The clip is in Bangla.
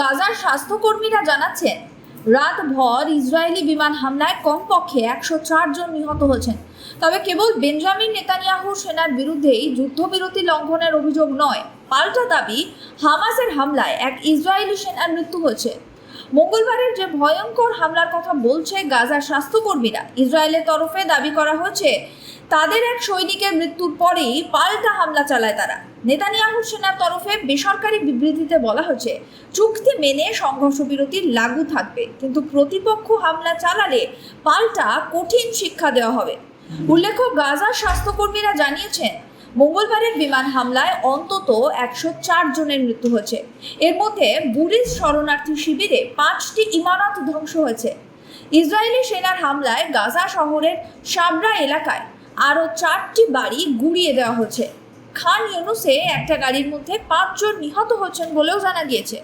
গাজার স্বাস্থ্যকর্মীরা জানাচ্ছেন, রাতভর ইসরায়েলি বিমান হামলায় কমপক্ষে 104 জন নিহত হয়েছেন। তবে কেবল বেঞ্জামিন নেতানিয়াহু সেনার বিরুদ্ধেই যুদ্ধবিরতি লঙ্ঘনের অভিযোগ নয়, পাল্টা দাবি হামাসের হামলায় এক ইসরায়েলি সেনার মৃত্যু হয়েছে। মঙ্গলবারের যে ভয়ঙ্কর হামলার কথা বলছে গাজার স্বাস্থ্যকর্মীরা, ইসরায়েলের তরফে দাবি করা হয়েছে তাদের এক সৈনিকের মৃত্যুর পরেই পাল্টা হামলা চালায় তারা। নেতানিয়াহু সেনার তরফে বেসরকারি বিবৃতিতে বলা হয়েছে, চুক্তি মেনে সংঘর্ষ বিরতি লাগু থাকবে, কিন্তু প্রতিপক্ষ হামলা চালালে পাল্টা কঠিন শিক্ষা দেওয়া হবে। উল্লেখ্য, গাজার স্বাস্থ্যকর্মীরা জানিয়েছেন, মঙ্গলবারের বিমান হামলায় অন্তত 104 জনের মৃত্যু হয়েছে। এর মধ্যে বুরিজ শরণার্থী শিবিরে 5টি ইমারত ধ্বংস হয়েছে। ইসরায়েলি সেনার হামলায় গাজা শহরের সাবরা এলাকায় আরও 4টি বাড়ি গুঁড়িয়ে দেওয়া হয়েছে। খান ইউনুসে একটা গাড়ির মধ্যে 5 জন নিহত হয়েছেন বলেও জানা গিয়েছে।